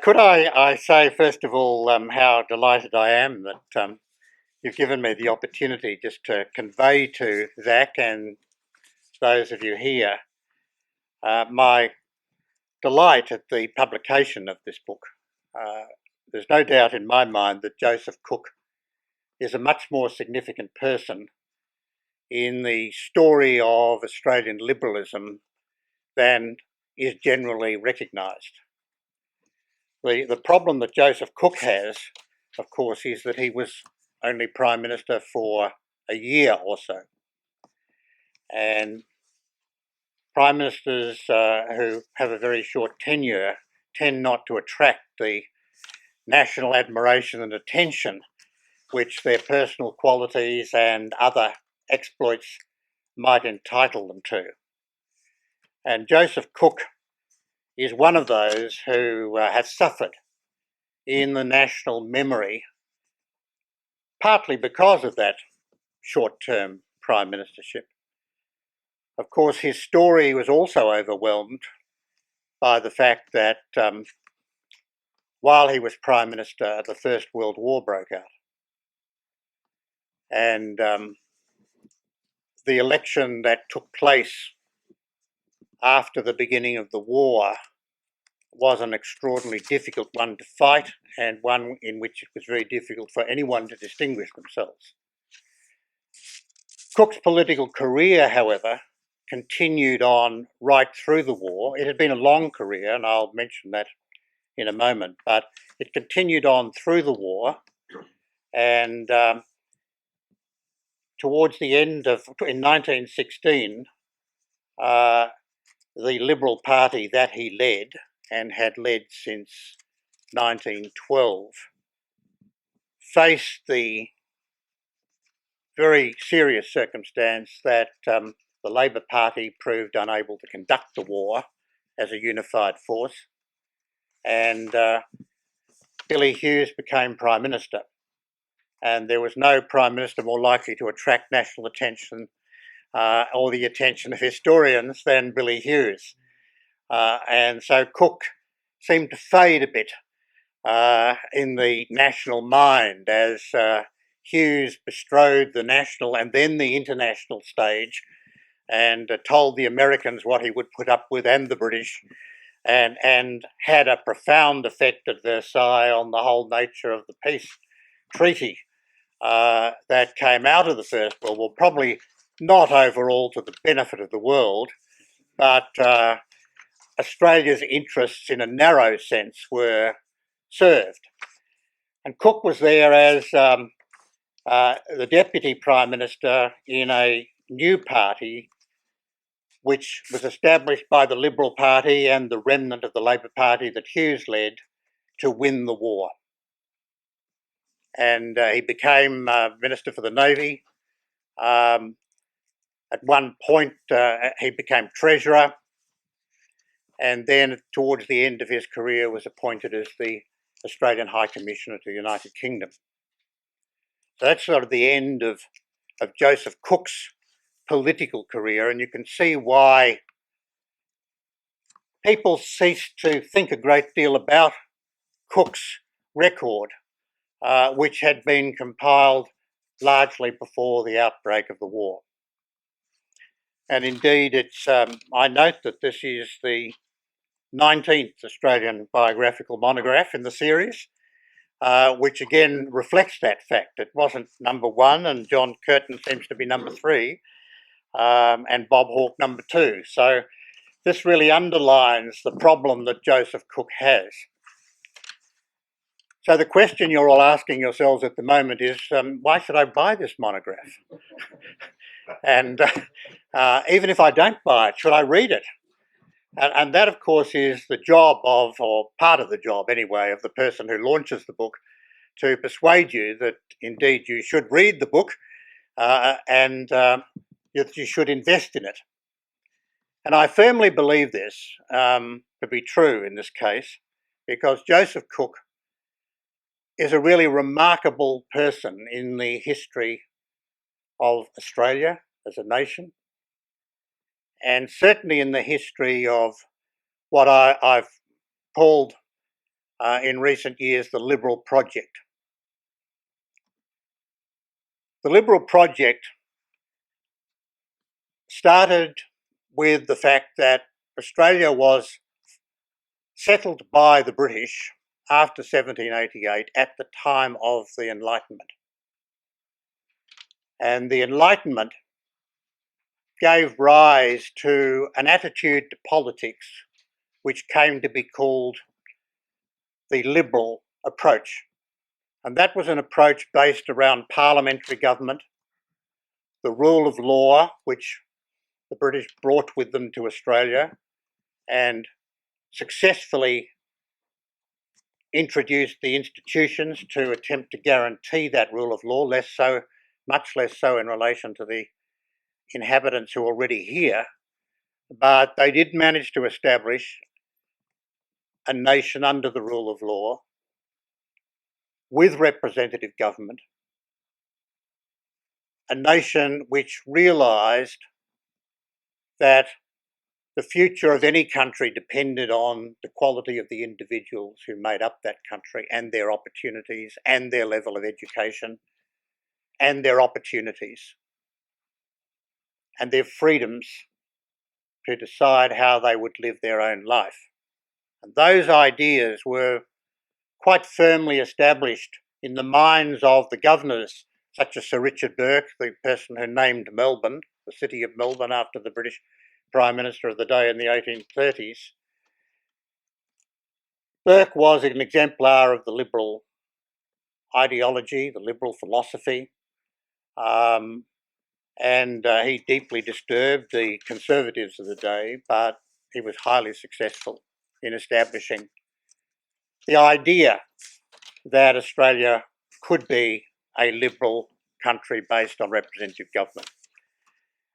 Could I say, first of all, how delighted I am that you've given me the opportunity just to convey to Zach and those of you here my delight at the publication of this book. There's no doubt in my mind that Joseph Cook is a much more significant person in the story of Australian liberalism than is generally recognised. The problem that Joseph Cook has, of course, is that he was only Prime Minister for a year or so. And Prime Ministers who have a very short tenure tend not to attract the national admiration and attention which their personal qualities and other exploits might entitle them to. And Joseph Cook is one of those who has suffered in the national memory, partly because of that short-term prime ministership. Of course, his story was also overwhelmed by the fact that while he was Prime Minister, the First World War broke out. And the election that took place after the beginning of the war was an extraordinarily difficult one to fight, and one in which it was very difficult for anyone to distinguish themselves. Cook's political career, however, continued on right through the war. It had been a long career, and I'll mention that in a moment, but it continued on through the war, and towards the end of, in 1916, the Liberal Party that he led, and had led since 1912, faced the very serious circumstance that the Labor Party proved unable to conduct the war as a unified force, and Billy Hughes became Prime Minister. And there was no Prime Minister more likely to attract national attention or the attention of historians than Billy Hughes. And so Cook seemed to fade a bit in the national mind as Hughes bestrode the national and then the international stage and told the Americans what he would put up with, and the British, and had a profound effect at Versailles on the whole nature of the peace treaty that came out of the First World War, probably not overall to the benefit of the world, but Australia's interests in a narrow sense were served. And Cook was there as the Deputy Prime Minister in a new party which was established by the Liberal Party and the remnant of the Labor Party that Hughes led to win the war. And he became Minister for the Navy. At one point, he became Treasurer, and then towards the end of his career was appointed as the Australian High Commissioner to the United Kingdom. So that's sort of the end of Joseph Cook's political career, and you can see why people ceased to think a great deal about Cook's record, which had been compiled largely before the outbreak of the war. And indeed, it's I note that this is the 19th Australian biographical monograph in the series, which again reflects that fact. It wasn't number one, and John Curtin seems to be number three, and Bob Hawke number two. So this really underlines the problem that Joseph Cook has. So the question you're all asking yourselves at the moment is, why should I buy this monograph? And even if I don't buy it, should I read it? And that, of course, is the job of, or part of the job anyway, of the person who launches the book, to persuade you that indeed you should read the book and that you should invest in it. And I firmly believe this to be true in this case, because Joseph Cook is a really remarkable person in the history of Australia as a nation, and certainly in the history of what I've called in recent years the Liberal project. The Liberal project started with the fact that Australia was settled by the British after 1788 at the time of the Enlightenment. And the Enlightenment gave rise to an attitude to politics which came to be called the Liberal approach. And that was an approach based around parliamentary government, the rule of law, which the British brought with them to Australia and successfully introduced the institutions to attempt to guarantee that rule of law, much less so in relation to the inhabitants who are already here. But they did manage to establish a nation under the rule of law with representative government, a nation which realised that the future of any country depended on the quality of the individuals who made up that country and their opportunities and their level of education and their opportunities and their freedoms to decide how they would live their own life. And those ideas were quite firmly established in the minds of the governors, such as Sir Richard Burke, the person who named Melbourne, the city of Melbourne, after the British Prime Minister of the day in the 1830s. Burke was an exemplar of the Liberal ideology, the Liberal philosophy, and he deeply disturbed the Conservatives of the day, but he was highly successful in establishing the idea that Australia could be a liberal country based on representative government.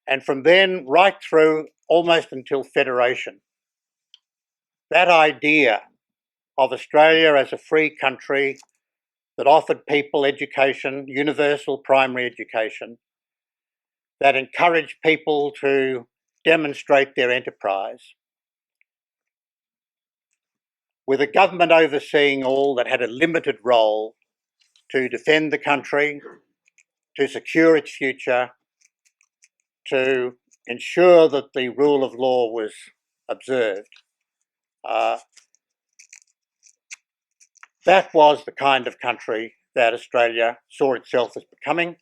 And from then right through almost until federation, that idea of Australia as a free country that offered people education, universal primary education, that encouraged people to demonstrate their enterprise, with a government overseeing all that had a limited role to defend the country, to secure its future, to ensure that the rule of law was observed. That was the kind of country that Australia saw itself as becoming.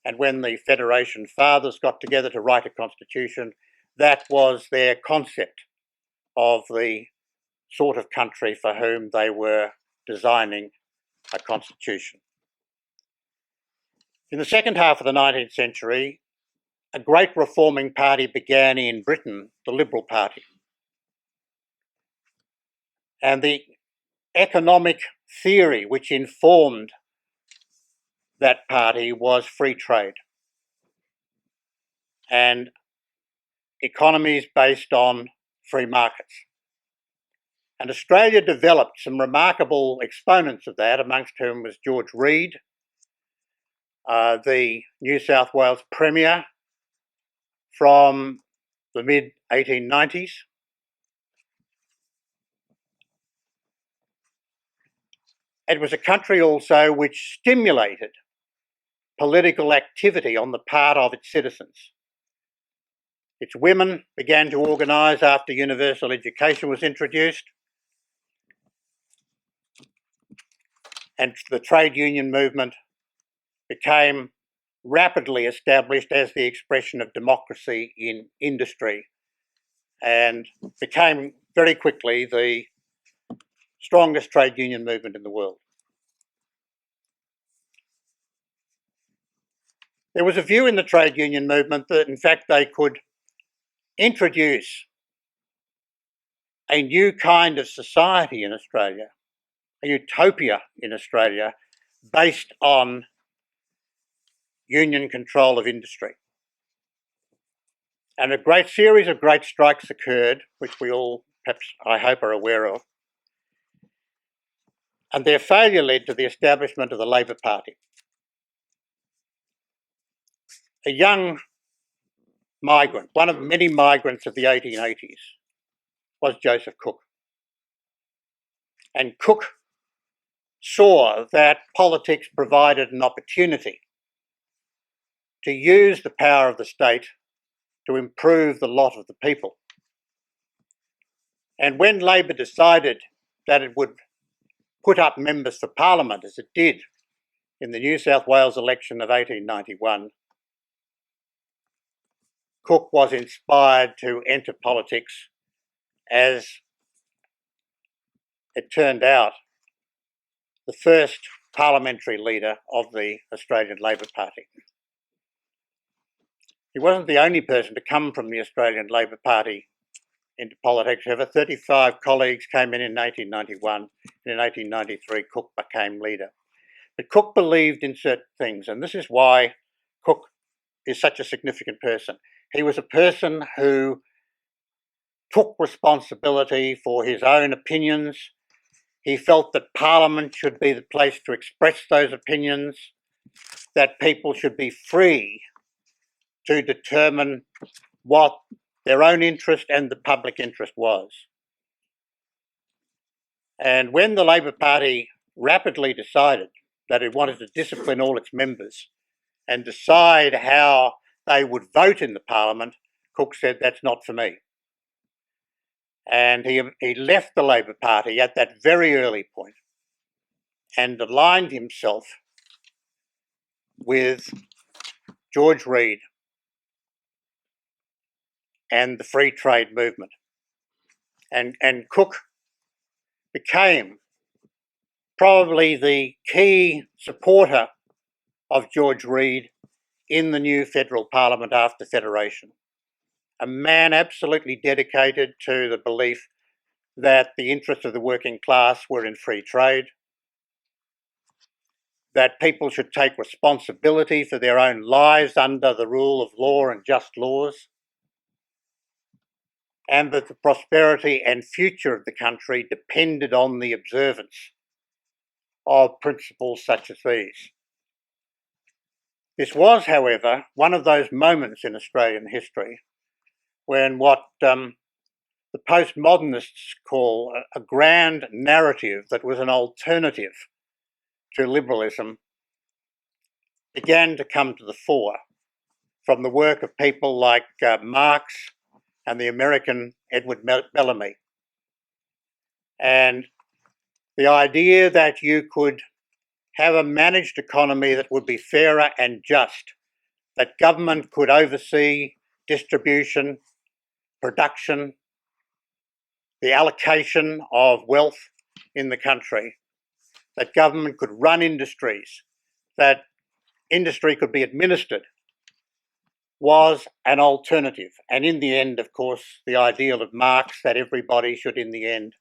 And when the Federation Fathers got together to write a constitution, that was their concept of the sort of country for whom they were designing a constitution. In the second half of the 19th century, a great reforming party began in Britain, the Liberal Party. And the economic theory which informed that party was free trade and economies based on free markets. And Australia developed some remarkable exponents of that, amongst whom was George Reid, the New South Wales Premier from the mid-1890s. It was a country also which stimulated political activity on the part of its citizens. Its women began to organise after universal education was introduced, and the trade union movement became rapidly established as the expression of democracy in industry and became very quickly the strongest trade union movement in the world. There was a view in the trade union movement that in fact they could introduce a new kind of society in Australia, a utopia in Australia based on union control of industry. And a great series of great strikes occurred, which we all, perhaps, I hope, are aware of. And their failure led to the establishment of the Labor Party. A young migrant, one of many migrants of the 1880s, was Joseph Cook. And Cook saw that politics provided an opportunity to use the power of the state to improve the lot of the people. And when Labor decided that it would put up members for Parliament, as it did in the New South Wales election of 1891, Cook was inspired to enter politics as, it turned out, the first parliamentary leader of the Australian Labor Party. He wasn't the only person to come from the Australian Labor Party into politics. However, 35 colleagues came in 1891, and in 1893 Cook became leader. But Cook believed in certain things, and this is why Cook is such a significant person. He was a person who took responsibility for his own opinions. He felt that Parliament should be the place to express those opinions, that people should be free to determine what their own interest and the public interest was. And when the Labor Party rapidly decided that it wanted to discipline all its members and decide how they would vote in the Parliament, Cook said, "That's not for me." And he left the Labor Party at that very early point and aligned himself with George Reid and the free trade movement. And Cook became probably the key supporter of George Reid in the new federal parliament after Federation. A man absolutely dedicated to the belief that the interests of the working class were in free trade, that people should take responsibility for their own lives under the rule of law and just laws, and that the prosperity and future of the country depended on the observance of principles such as these. This was, however, one of those moments in Australian history when what the postmodernists call a grand narrative that was an alternative to liberalism began to come to the fore from the work of people like Marx and the American Edward Bellamy. And the idea that you could have a managed economy that would be fairer and just, that government could oversee distribution, production, the allocation of wealth in the country, that government could run industries, that industry could be administered, was an alternative. And in the end, of course, the ideal of Marx that everybody should in the end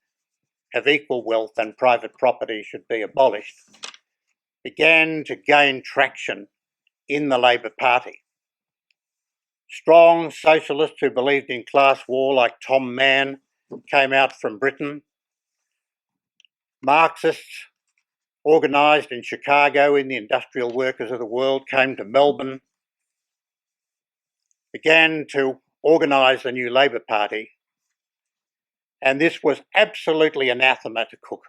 have equal wealth and private property should be abolished, began to gain traction in the Labor Party. Strong socialists who believed in class war, like Tom Mann, came out from Britain. Marxists organised in Chicago in the Industrial Workers of the World came to Melbourne, began to organise the new Labor Party, and this was absolutely anathema to Cook,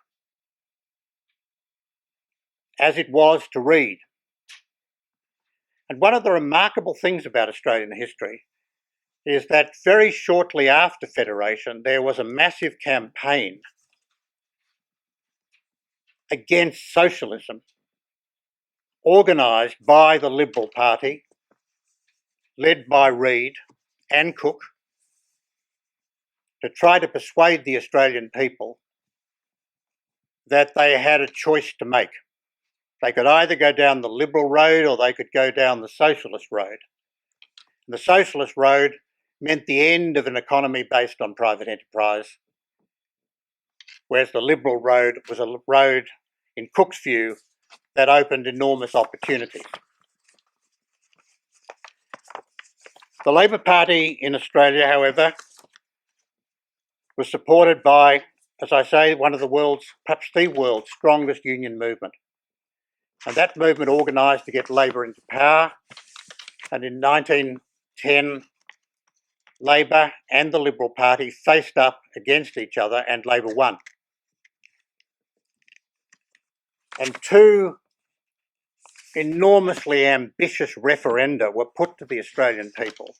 as it was to Reid. And one of the remarkable things about Australian history is that very shortly after Federation, there was a massive campaign against socialism, organised by the Liberal Party, led by Reid and Cook, to try to persuade the Australian people that they had a choice to make. They could either go down the Liberal road or they could go down the Socialist road. And the Socialist road meant the end of an economy based on private enterprise, whereas the Liberal road was a road, in Cook's view, that opened enormous opportunities. The Labor Party in Australia, however, was supported by, as I say, one of the world's, perhaps the world's strongest union movement. And that movement organised to get Labor into power. And in 1910, Labor and the Liberal Party faced up against each other and Labor won. And two enormously ambitious referenda were put to the Australian people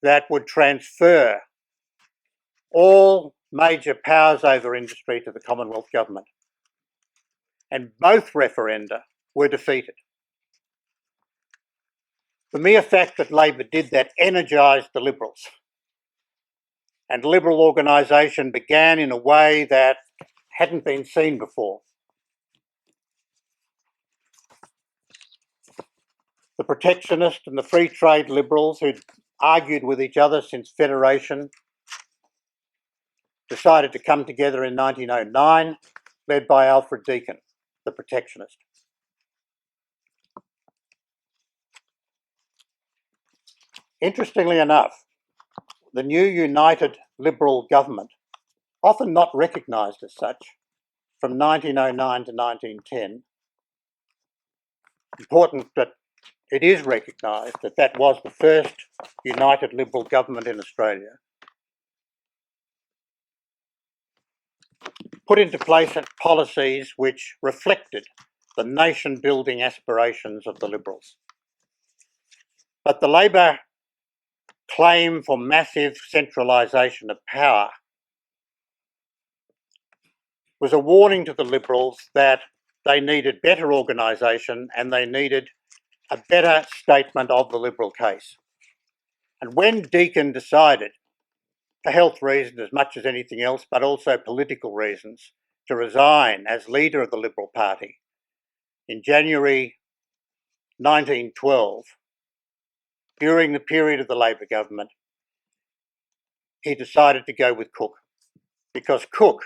that would transfer all major powers over industry to the Commonwealth Government. And both referenda were defeated. The mere fact that Labor did that energised the Liberals. And Liberal organisation began in a way that hadn't been seen before. The protectionist and the free trade Liberals, who'd argued with each other since Federation, decided to come together in 1909, led by Alfred Deakin, the protectionist. Interestingly enough, the new united Liberal government, often not recognised as such, from 1909 to 1910, important that it is recognised that that was the first united Liberal government in Australia, put into place policies which reflected the nation-building aspirations of the Liberals. But the Labor claim for massive centralisation of power was a warning to the Liberals that they needed better organisation and they needed a better statement of the Liberal case. And when Deakin decided, for health reasons as much as anything else, but also political reasons, to resign as leader of the Liberal Party in January 1912, during the period of the Labor government, he decided to go with Cook, because Cook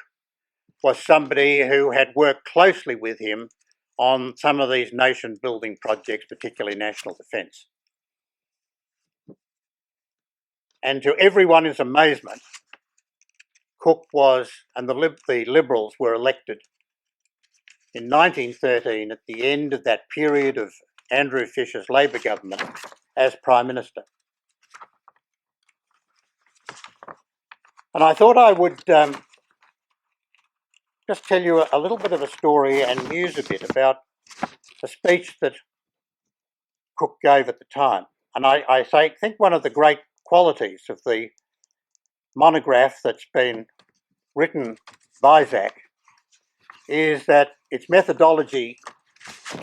was somebody who had worked closely with him on some of these nation-building projects, particularly national defence. And to everyone's amazement, Cook was, and the Liberals were elected in 1913 at the end of that period of Andrew Fisher's Labor government as Prime Minister. And I thought I would just tell you a little bit of a story and muse a bit about a speech that Cook gave at the time. And I think one of the great qualities of the monograph that's been written by Zach is that its methodology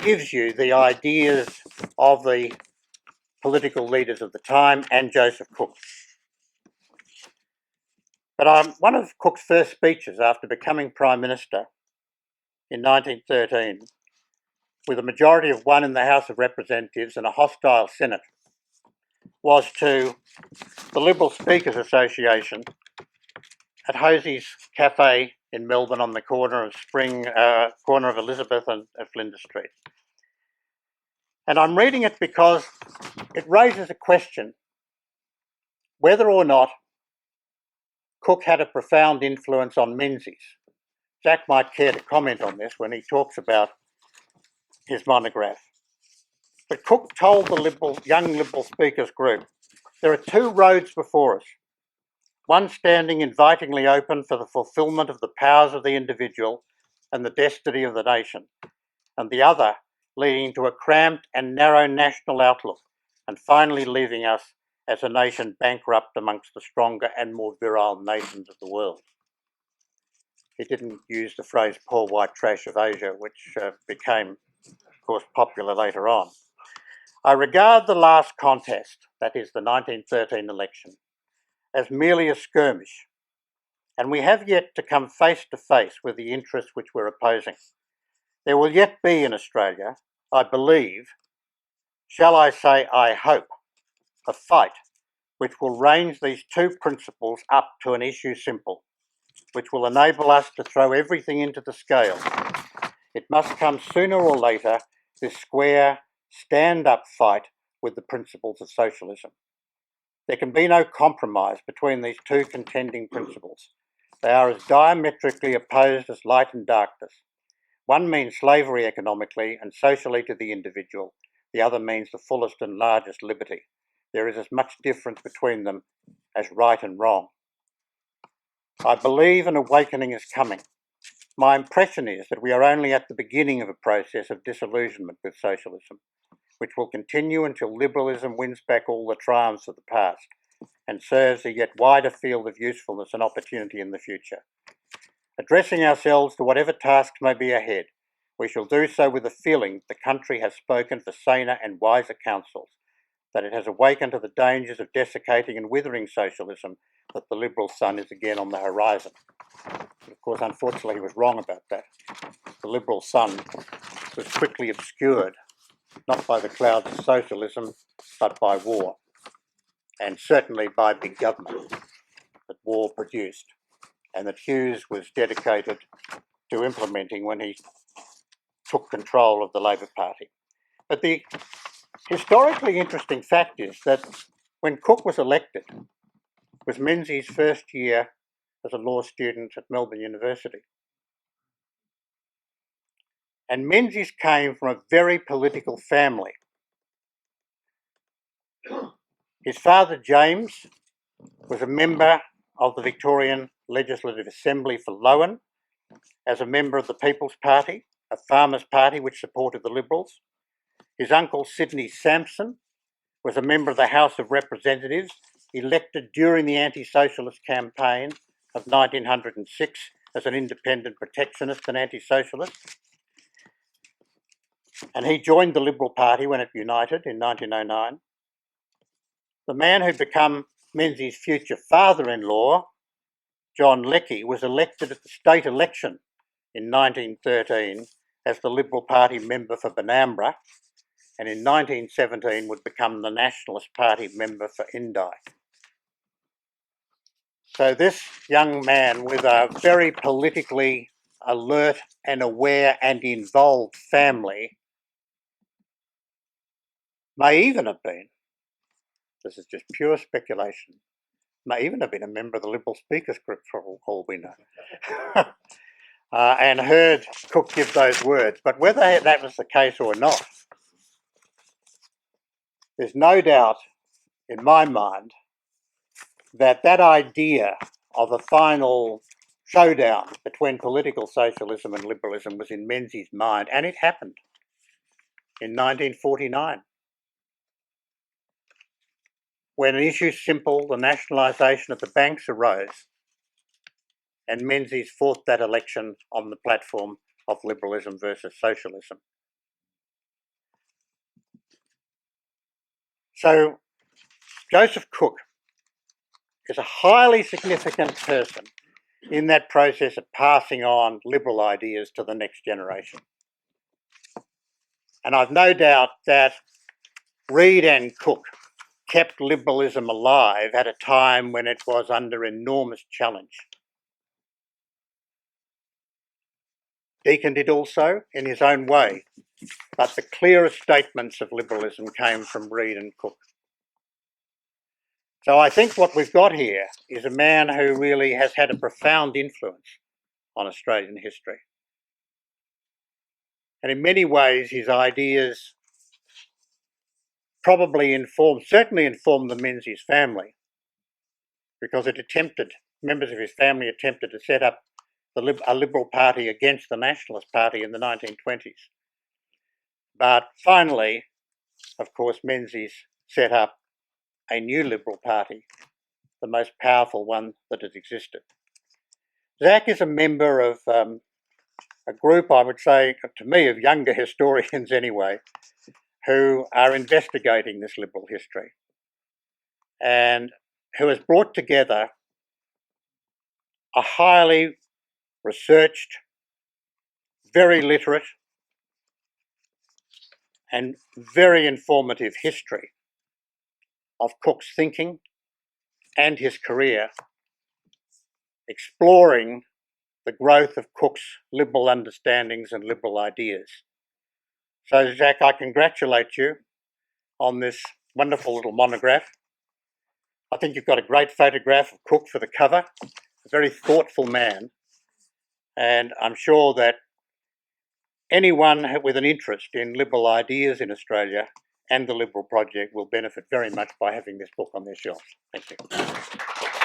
gives you the ideas of the political leaders of the time and Joseph Cook. But one of Cook's first speeches after becoming Prime Minister in 1913, with a majority of one in the House of Representatives and a hostile Senate, was to the Liberal Speakers Association at Hosie's Cafe in Melbourne on the corner of Elizabeth and Flinders Street. And I'm reading it because it raises a question whether or not Cook had a profound influence on Menzies. Jack might care to comment on this when he talks about his monograph. But Cook told the young Liberal Speakers group, there are two roads before us, one standing invitingly open for the fulfilment of the powers of the individual and the destiny of the nation, and the other leading to a cramped and narrow national outlook, and finally leaving us as a nation bankrupt amongst the stronger and more virile nations of the world. He didn't use the phrase poor white trash of Asia, which became, of course, popular later on. I regard the last contest, that is the 1913 election, as merely a skirmish, and we have yet to come face to face with the interests which we're opposing. There will yet be in Australia, I believe, shall I say I hope, a fight which will range these two principles up to an issue simple, which will enable us to throw everything into the scale. It must come sooner or later, this square, stand-up fight with the principles of socialism. There can be no compromise between these two contending principles. They are as diametrically opposed as light and darkness. One means slavery economically and socially to the individual. The other means the fullest and largest liberty. There is as much difference between them as right and wrong. I believe an awakening is coming. My impression is that we are only at the beginning of a process of disillusionment with socialism, which will continue until liberalism wins back all the triumphs of the past and serves a yet wider field of usefulness and opportunity in the future. Addressing ourselves to whatever tasks may be ahead, we shall do so with the feeling the country has spoken for saner and wiser counsels, that it has awakened to the dangers of desiccating and withering socialism, that the Liberal sun is again on the horizon. But of course, unfortunately, he was wrong about that. The Liberal sun was quickly obscured, not by the clouds of socialism, but by war, and certainly by big government that war produced, and that Hughes was dedicated to implementing when he took control of the Labor Party. But the historically interesting fact is that when Cook was elected, it was Menzies' first year as a law student at Melbourne University. And Menzies came from a very political family. His father, James, was a member of the Victorian Legislative Assembly for Lowan, as a member of the People's Party, a farmers' party which supported the Liberals. His uncle, Sidney Sampson, was a member of the House of Representatives, elected during the anti-socialist campaign of 1906 as an independent protectionist and anti-socialist. And he joined the Liberal Party when it united in 1909. The man who'd become Menzies' future father-in-law, John Leckie, was elected at the state election in 1913 as the Liberal Party member for Benambra, and in 1917 would become the Nationalist Party member for Indi. So this young man with a very politically alert and aware and involved family may even have been, this is just pure speculation, may even have been a member of the Liberal Speakers Group for all we know, and heard Cook give those words. But whether that was the case or not, there's no doubt in my mind that that idea of a final showdown between political socialism and liberalism was in Menzies' mind, and it happened in 1949, when an issue simple, the nationalisation of the banks, arose, and Menzies fought that election on the platform of liberalism versus socialism. So Joseph Cook is a highly significant person in that process of passing on liberal ideas to the next generation. And I've no doubt that Reid and Cook kept liberalism alive at a time when it was under enormous challenge. Deakin did also in his own way, but the clearest statements of liberalism came from Reid and Cook. So I think what we've got here is a man who really has had a profound influence on Australian history. And in many ways, his ideas probably certainly informed the Menzies family, because members of his family attempted to set up a Liberal Party against the Nationalist Party in the 1920s. But finally, of course, Menzies set up a new Liberal Party, the most powerful one that has existed. Zach is a member of a group, I would say, to me, of younger historians anyway, who are investigating this Liberal history and who has brought together a highly researched, very literate and very informative history of Cook's thinking and his career, exploring the growth of Cook's liberal understandings and liberal ideas. So, Zach, I congratulate you on this wonderful little monograph. I think you've got a great photograph of Cook for the cover, a very thoughtful man, and I'm sure that anyone with an interest in liberal ideas in Australia and the Liberal project will benefit very much by having this book on their shelves. Thank you.